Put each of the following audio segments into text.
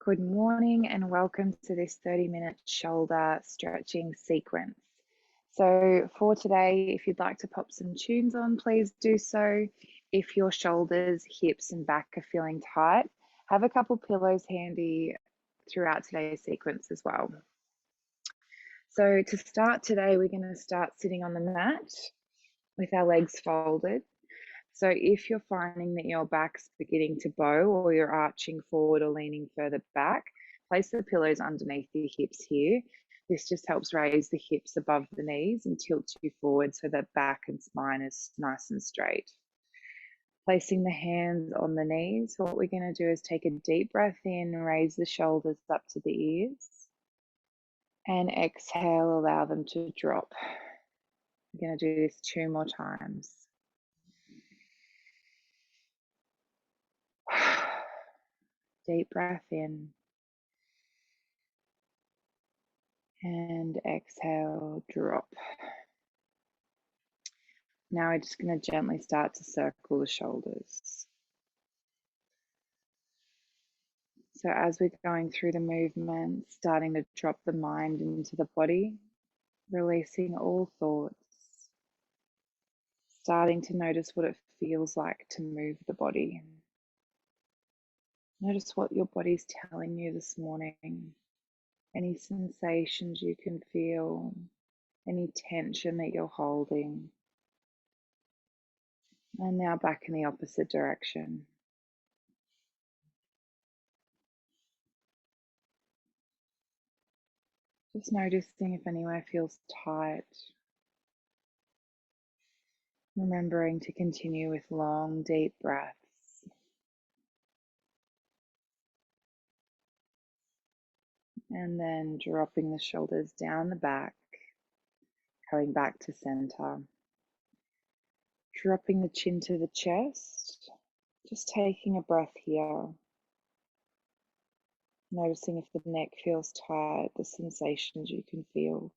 Good morning and welcome to this 30-minute shoulder stretching sequence. So for today, if you'd like to pop some tunes on, please do so. If your shoulders, hips and back are feeling tight, have a couple pillows handy throughout today's sequence as well. So to start today, we're going to start sitting on the mat with our legs folded. So if you're finding that your back's beginning to bow or you're arching forward or leaning further back, place the pillows underneath your hips here. This just helps raise the hips above the knees and tilt you forward so that back and spine is nice and straight. Placing the hands on the knees, what we're going to do is take a deep breath in, raise the shoulders up to the ears, and exhale, allow them to drop. We're going to do this 2 more times. Deep breath in. And exhale, drop. Now we're just going to gently start to circle the shoulders. So as we're going through the movement, starting to drop the mind into the body, releasing all thoughts, starting to notice what it feels like to move the body. Notice what your body's telling you this morning, any sensations you can feel, any tension that you're holding. And now back in the opposite direction. Just noticing if anywhere feels tight. Remembering to continue with long, deep breaths. And then dropping the shoulders down the back, coming back to center. Dropping the chin to the chest. Just taking a breath here. Noticing if the neck feels tight, the sensations you can feel.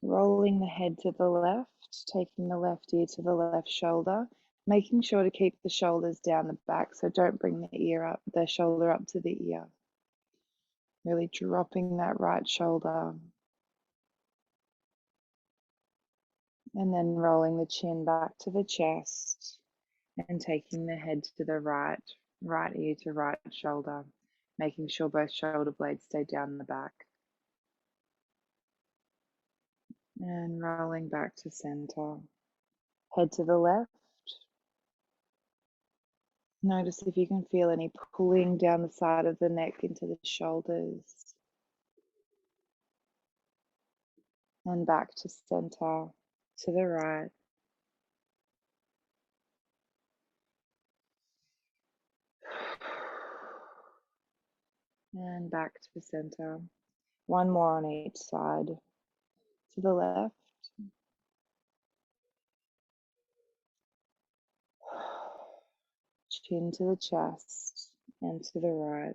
Rolling the head to the left, taking the left ear to the left shoulder, making sure to keep the shoulders down the back, so don't bring the shoulder up to the ear. Really dropping that right shoulder. And then rolling the chin back to the chest and taking the head to the right ear to right shoulder, making sure both shoulder blades stay down the back. And rolling back to center. Head to the left. Notice if you can feel any pulling down the side of the neck into the shoulders. And back to center, to the right. And back to the center. One more on each side. To the left. Chin to the chest and to the right.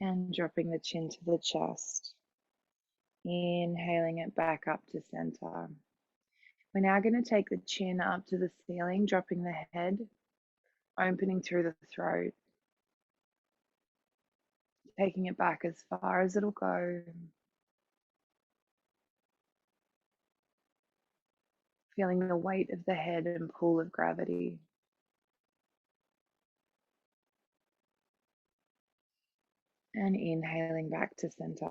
And dropping the chin to the chest. Inhaling it back up to center. We're now going to take the chin up to the ceiling, dropping the head, opening through the throat. Taking it back as far as it'll go. Feeling the weight of the head and pull of gravity. And inhaling back to center.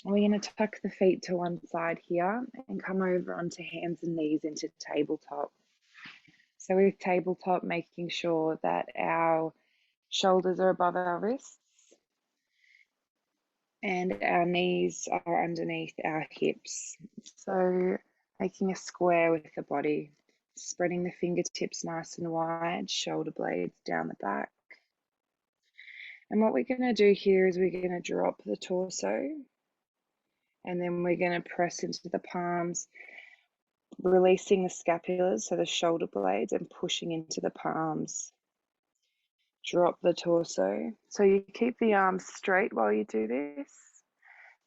We're going to tuck the feet to one side here and come over onto hands and knees into tabletop. So with tabletop, making sure that our shoulders are above our wrists and our knees are underneath our hips. So making a square with the body, spreading the fingertips nice and wide, shoulder blades down the back. And what we're going to do here is we're going to drop the torso and then we're going to press into the palms, releasing the scapulas, so the shoulder blades, and pushing into the palms. Drop the torso. So you keep the arms straight while you do this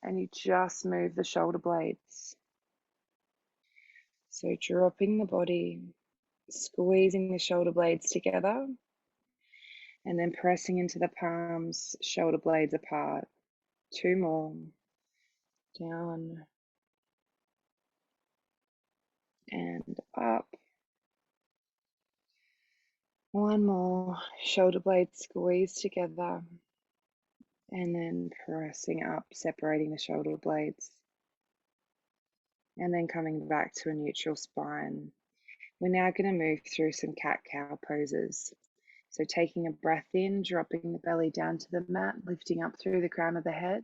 and you just move the shoulder blades. So dropping the body, squeezing the shoulder blades together, and then pressing into the palms, shoulder blades apart. 2 more. Down and up. 1 more. Shoulder blades squeeze together. And then pressing up, separating the shoulder blades. And then coming back to a neutral spine. We're now going to move through some cat-cow poses. So taking a breath in, dropping the belly down to the mat, lifting up through the crown of the head.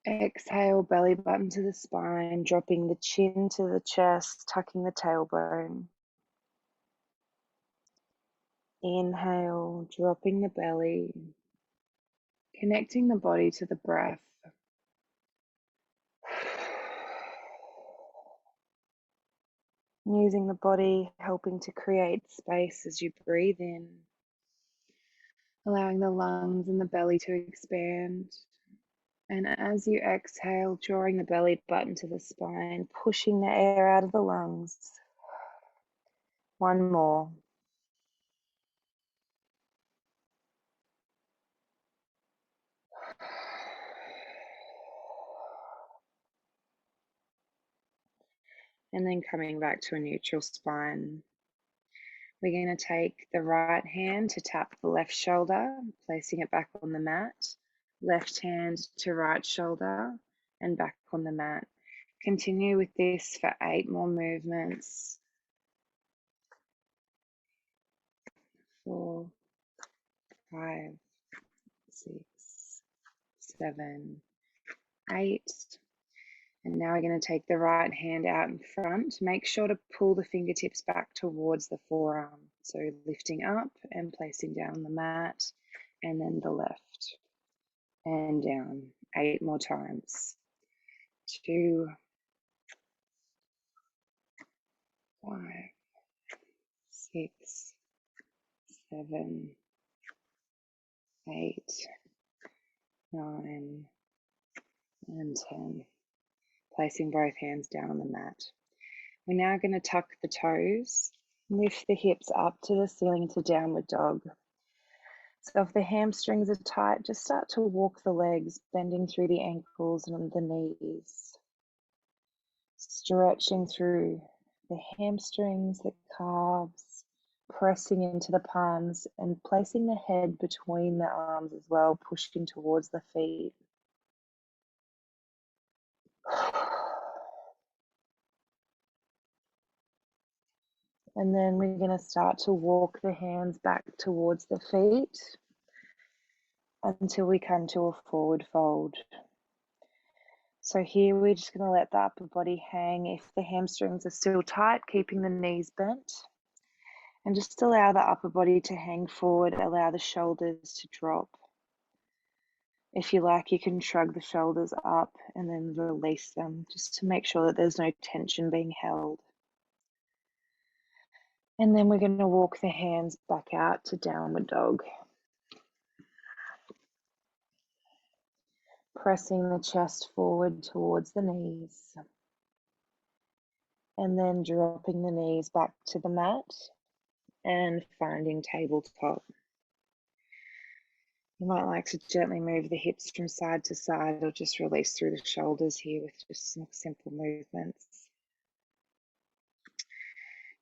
Exhale, belly button to the spine, dropping the chin to the chest, tucking the tailbone. Inhale, dropping the belly, connecting the body to the breath. Using the body, helping to create space as you breathe in, allowing the lungs and the belly to expand. And as you exhale, drawing the belly button to the spine, pushing the air out of the lungs. 1 more. And then coming back to a neutral spine. We're going to take the right hand to tap the left shoulder, placing it back on the mat. Left hand to right shoulder and back on the mat. Continue with this for 8 more movements. 4, 5, 6, 7, 8. And now we're going to take the right hand out in front. Make sure to pull the fingertips back towards the forearm. So lifting up and placing down on the mat, and then the left and down. 8 more times. 2, 5, 6, 7, 8, 9, and 10. Placing both hands down on the mat. We're now going to tuck the toes, lift the hips up to the ceiling to downward dog. So if the hamstrings are tight, just start to walk the legs, bending through the ankles and the knees. Stretching through the hamstrings, the calves, pressing into the palms and placing the head between the arms as well, pushing towards the feet. And then we're going to start to walk the hands back towards the feet until we come to a forward fold. So here we're just going to let the upper body hang if the hamstrings are still tight, keeping the knees bent. And just allow the upper body to hang forward, allow the shoulders to drop. If you like, you can shrug the shoulders up and then release them, just to make sure that there's no tension being held. And then we're going to walk the hands back out to downward dog. Pressing the chest forward towards the knees. And then dropping the knees back to the mat and finding tabletop. You might like to gently move the hips from side to side or just release through the shoulders here with just some simple movements.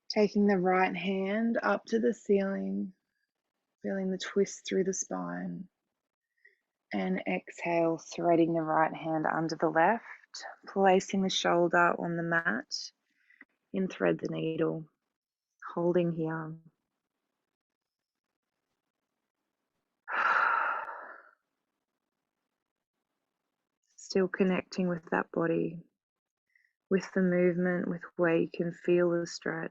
Taking the right hand up to the ceiling, feeling the twist through the spine. And exhale, threading the right hand under the left, placing the shoulder on the mat, and thread the needle, holding here. Still connecting with that body, with the movement, with where you can feel the stretch.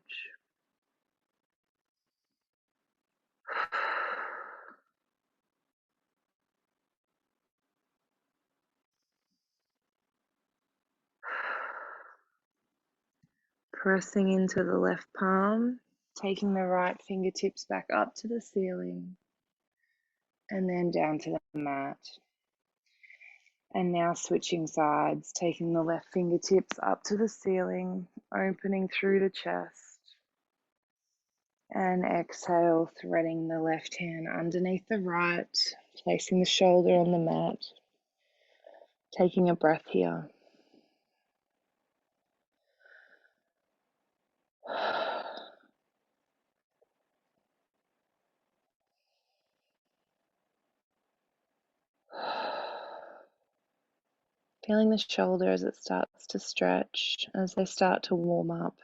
Pressing into the left palm, taking the right fingertips back up to the ceiling, and then down to the mat. And now switching sides, taking the left fingertips up to the ceiling, opening through the chest. And exhale, threading the left hand underneath the right, placing the shoulder on the mat. Taking a breath here. Feeling the shoulder as it starts to stretch, as they start to warm up.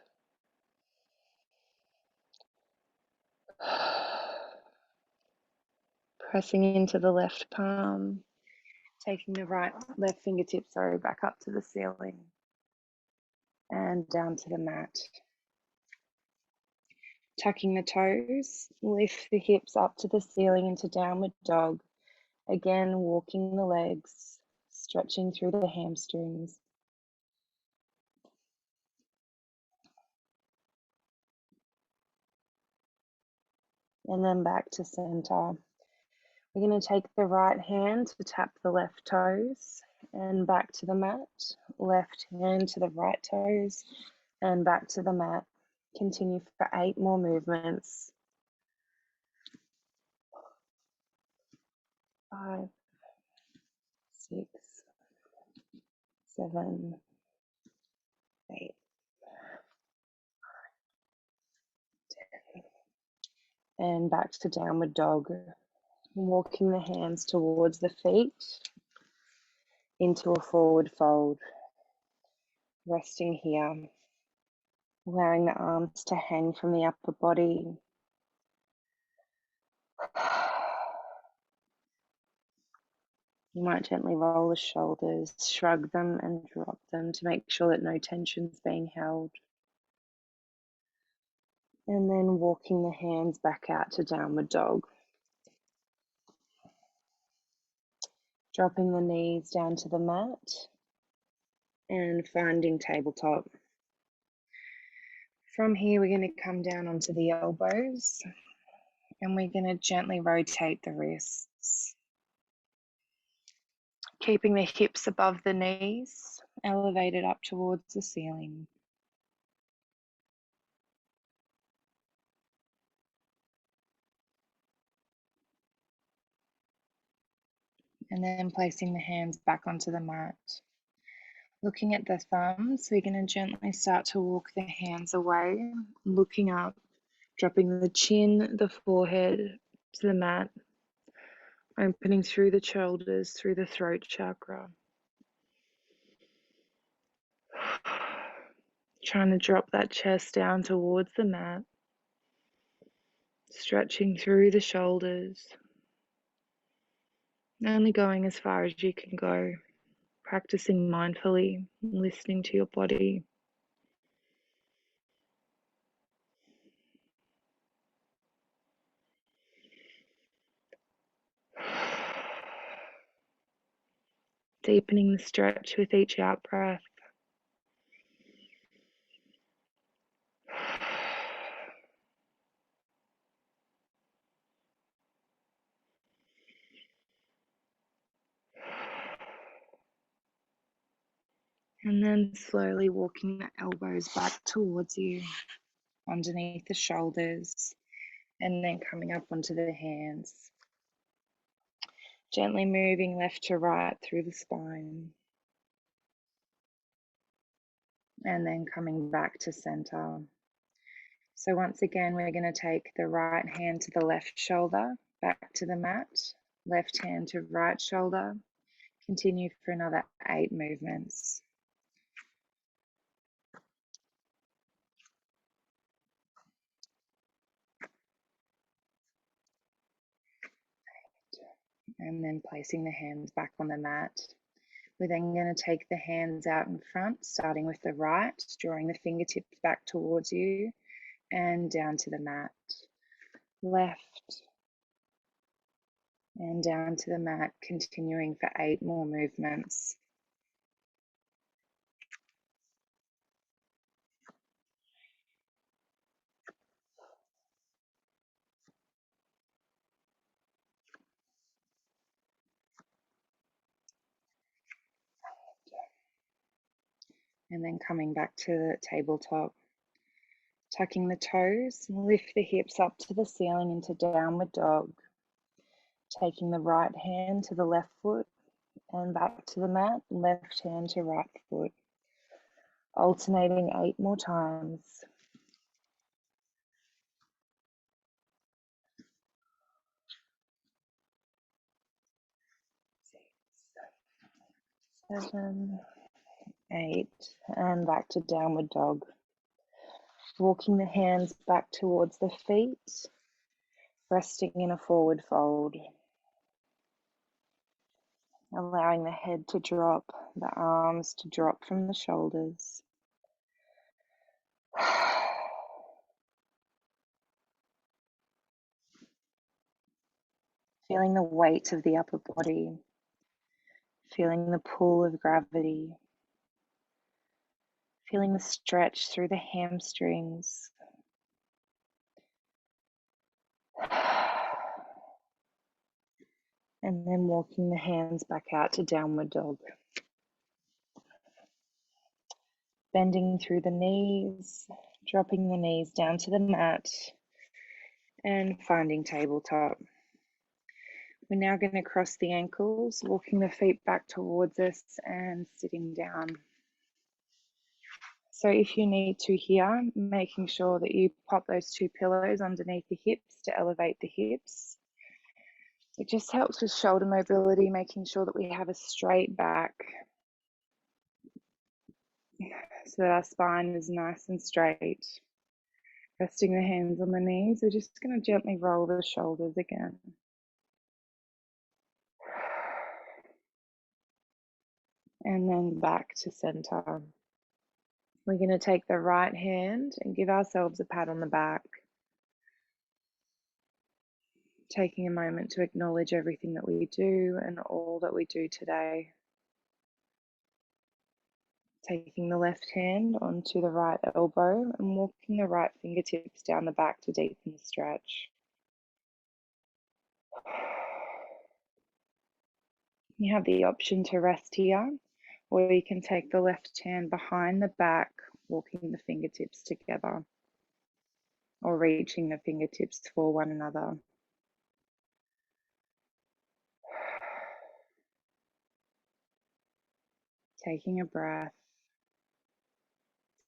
Pressing into the left palm, taking the left fingertips, back up to the ceiling and down to the mat. Tucking the toes, lift the hips up to the ceiling into downward dog. Again, walking the legs, stretching through the hamstrings. And then back to center. We're going to take the right hand to tap the left toes and back to the mat. Left hand to the right toes and back to the mat. Continue for 8 more movements. 5, 6, 7, 8, 10. And back to downward dog. Walking the hands towards the feet into a forward fold. Resting here. Allowing the arms to hang from the upper body. You might gently roll the shoulders, shrug them and drop them to make sure that no tension is being held. And then walking the hands back out to downward dog. Dropping the knees down to the mat and finding tabletop. From here, we're going to come down onto the elbows and we're going to gently rotate the wrists. Keeping the hips above the knees, elevated up towards the ceiling. And then placing the hands back onto the mat. Looking at the thumbs, we're going to gently start to walk the hands away, looking up, dropping the chin, the forehead to the mat, opening through the shoulders, through the throat chakra. Trying to drop that chest down towards the mat, stretching through the shoulders, only going as far as you can go, practicing mindfully, listening to your body. Deepening the stretch with each out breath. And then slowly walking the elbows back towards you, underneath the shoulders, and then coming up onto the hands. Gently moving left to right through the spine. And then coming back to center. So once again, we're going to take the right hand to the left shoulder, back to the mat, left hand to right shoulder. Continue for another 8 movements. And then placing the hands back on the mat. We're then going to take the hands out in front, starting with the right, drawing the fingertips back towards you and down to the mat. Left and down to the mat, continuing for 8 more movements. And then coming back to the tabletop. Tucking the toes, lift the hips up to the ceiling into downward dog. Taking the right hand to the left foot and back to the mat, left hand to right foot. Alternating 8 more times. 6, 7, 8, and back to downward dog. Walking the hands back towards the feet, resting in a forward fold. Allowing the head to drop, the arms to drop from the shoulders. Feeling the weight of the upper body, feeling the pull of gravity, feeling the stretch through the hamstrings. And then walking the hands back out to downward dog. Bending through the knees, dropping the knees down to the mat, and finding tabletop. We're now going to cross the ankles, walking the feet back towards us and sitting down. So if you need to here, making sure that you pop those 2 pillows underneath the hips to elevate the hips. It just helps with shoulder mobility, making sure that we have a straight back so that our spine is nice and straight. Resting the hands on the knees, we're just going to gently roll the shoulders again. And then back to center. We're going to take the right hand and give ourselves a pat on the back. Taking a moment to acknowledge everything that we do and all that we do today. Taking the left hand onto the right elbow and walking the right fingertips down the back to deepen the stretch. You have the option to rest here, or you can take the left hand behind the back, walking the fingertips together, or reaching the fingertips for one another. Taking a breath,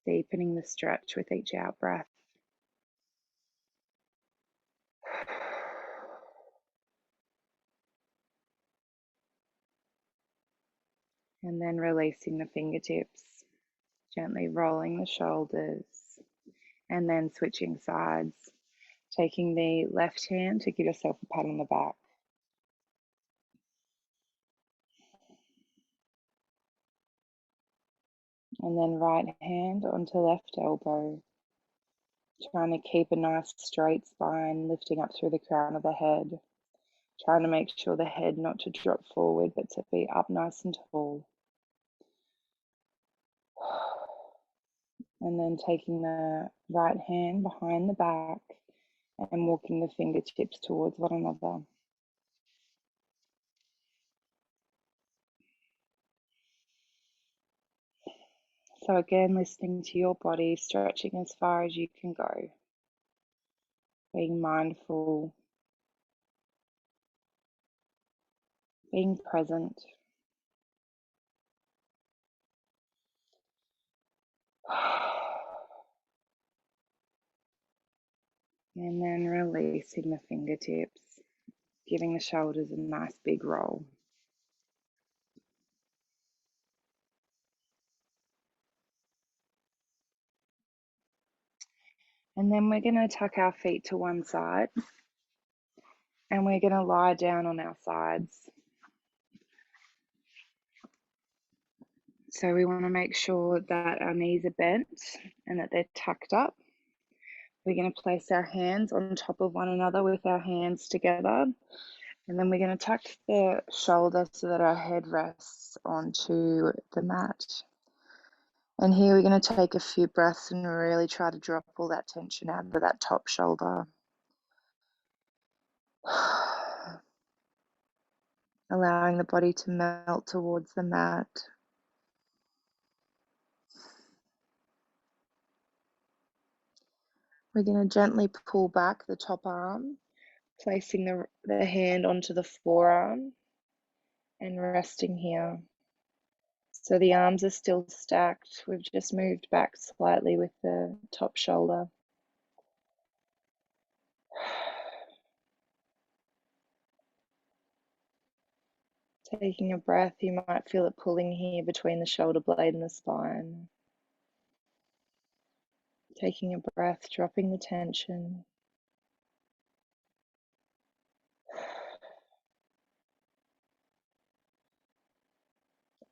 deepening the stretch with each out breath. And then releasing the fingertips, gently rolling the shoulders, and then switching sides. Taking the left hand to give yourself a pat on the back. And then right hand onto left elbow. Trying to keep a nice straight spine, lifting up through the crown of the head. Trying to make sure the head not to drop forward, but to be up nice and tall. And then taking the right hand behind the back and walking the fingertips towards one another. So again, listening to your body, stretching as far as you can go. Being mindful, being present. And then releasing the fingertips, giving the shoulders a nice big roll. And then we're going to tuck our feet to one side and we're going to lie down on our sides. So we want to make sure that our knees are bent and that they're tucked up. We're going to place our hands on top of one another with our hands together. And then we're going to tuck the shoulder so that our head rests onto the mat. And here we're going to take a few breaths and really try to drop all that tension out of that top shoulder. Allowing the body to melt towards the mat. We're going to gently pull back the top arm, placing the hand onto the forearm and resting here. So the arms are still stacked. We've just moved back slightly with the top shoulder. Taking a breath, you might feel it pulling here between the shoulder blade and the spine. Taking a breath, dropping the tension.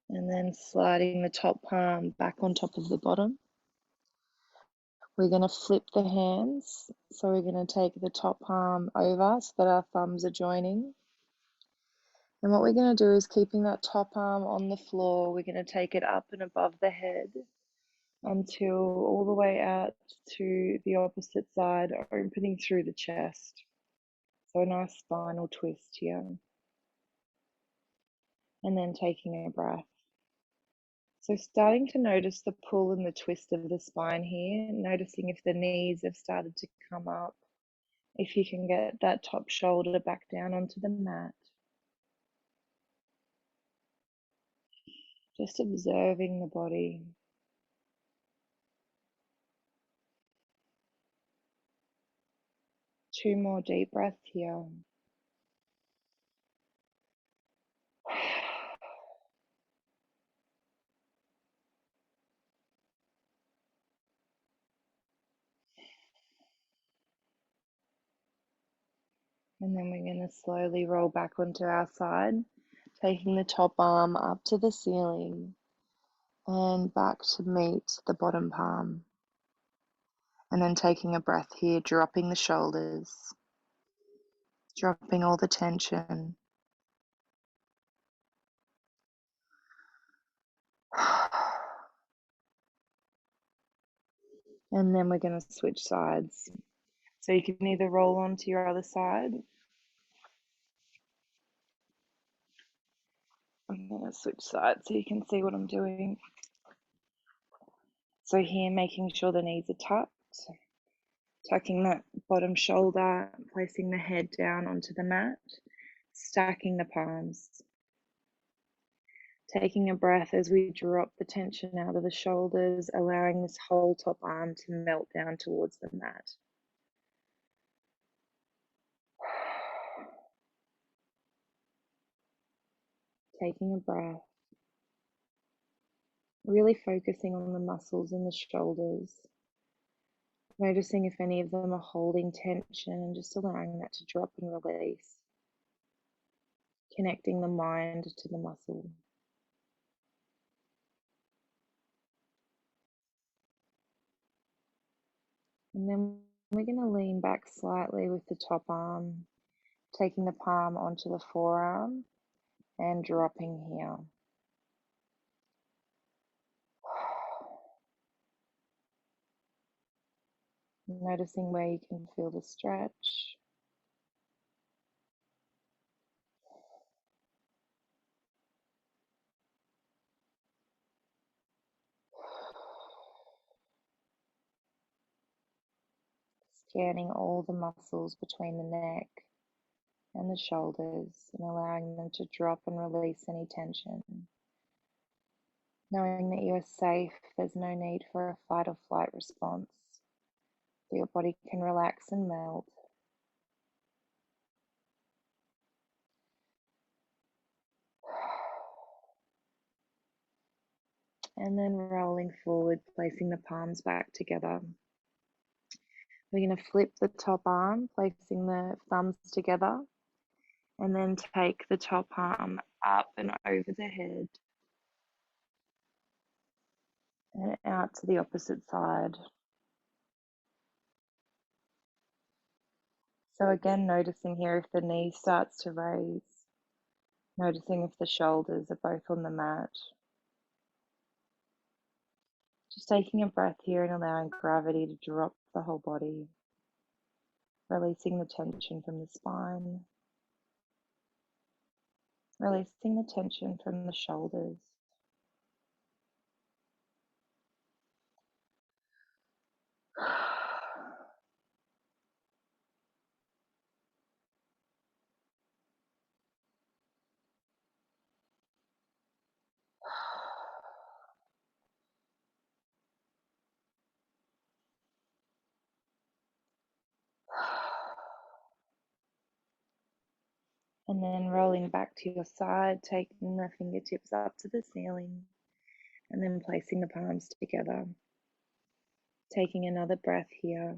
And then sliding the top palm back on top of the bottom. We're going to flip the hands. So we're going to take the top palm over so that our thumbs are joining. And what we're going to do is, keeping that top arm on the floor, we're going to take it up and above the head until all the way out to the opposite side, opening through the chest. So a nice spinal twist here. And then taking a breath. So starting to notice the pull and the twist of the spine here, noticing if the knees have started to come up, if you can get that top shoulder back down onto the mat. Just observing the body. Two more deep breaths here. And then we're going to slowly roll back onto our side, taking the top arm up to the ceiling and back to meet the bottom palm. And then taking a breath here, dropping the shoulders, dropping all the tension. And then we're going to switch sides. So you can either roll onto your other side. I'm going to switch sides so you can see what I'm doing. So here, making sure the knees are tucked, tucking that bottom shoulder, placing the head down onto the mat, stacking the palms. Taking a breath as we drop the tension out of the shoulders, allowing this whole top arm to melt down towards the mat. Taking a breath, really focusing on the muscles in the shoulders, noticing if any of them are holding tension and just allowing that to drop and release, connecting the mind to the muscle. And then we're going to lean back slightly with the top arm, taking the palm onto the forearm and dropping here. Noticing where you can feel the stretch. Scanning all the muscles between the neck and the shoulders and allowing them to drop and release any tension. Knowing that you are safe, there's no need for a fight or flight response. So your body can relax and melt. And then rolling forward, placing the palms back together. We're going to flip the top arm, placing the thumbs together, and then take the top arm up and over the head and out to the opposite side. So again, noticing here if the knee starts to raise, noticing if the shoulders are both on the mat. Just taking a breath here and allowing gravity to drop the whole body, releasing the tension from the spine, releasing the tension from the shoulders. And then rolling back to your side, taking the fingertips up to the ceiling, and then placing the palms together. Taking another breath here.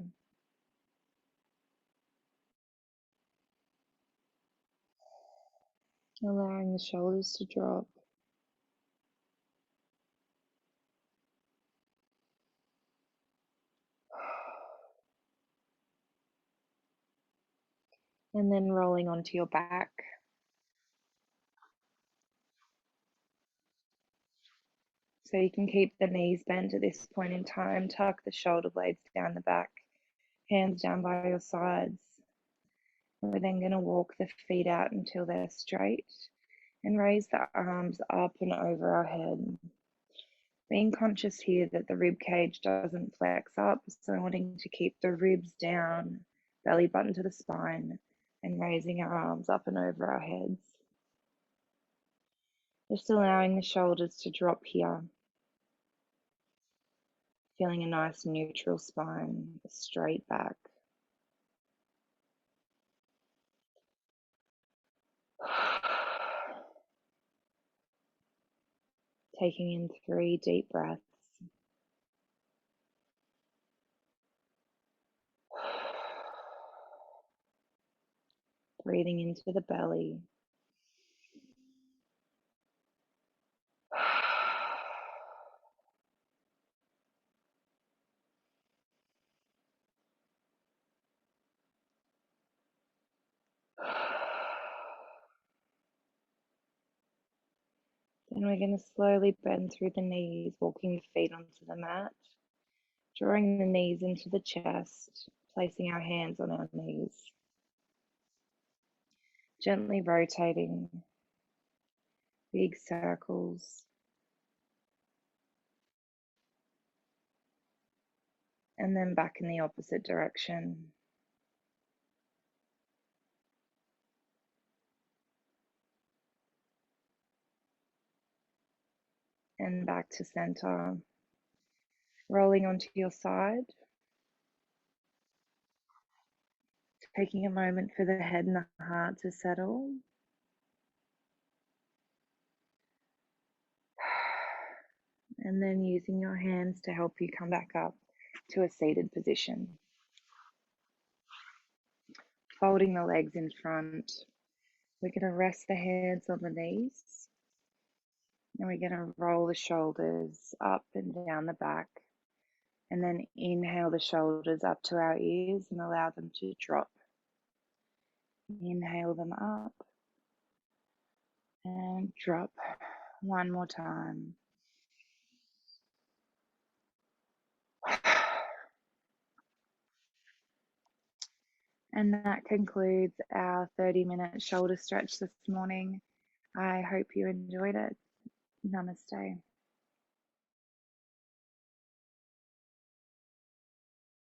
Allowing the shoulders to drop. And then rolling onto your back. So you can keep the knees bent at this point in time. Tuck the shoulder blades down the back, hands down by your sides. We're then going to walk the feet out until they're straight and raise the arms up and over our head. Being conscious here that the rib cage doesn't flex up, so wanting to keep the ribs down, belly button to the spine, and raising our arms up and over our heads. Just allowing the shoulders to drop here. Feeling a nice neutral spine, straight back. Taking in 3 deep breaths. Breathing into the belly. Then we're going to slowly bend through the knees, walking the feet onto the mat, drawing the knees into the chest, placing our hands on our knees, gently rotating, big circles, and then back in the opposite direction. And back to center, rolling onto your side, taking a moment for the head and the heart to settle. And then using your hands to help you come back up to a seated position. Folding the legs in front, we're going to rest the hands on the knees. And we're going to roll the shoulders up and down the back. And then inhale the shoulders up to our ears and allow them to drop. Inhale them up and drop. One more time. And that concludes our 30-minute shoulder stretch this morning. I hope you enjoyed it. Namaste.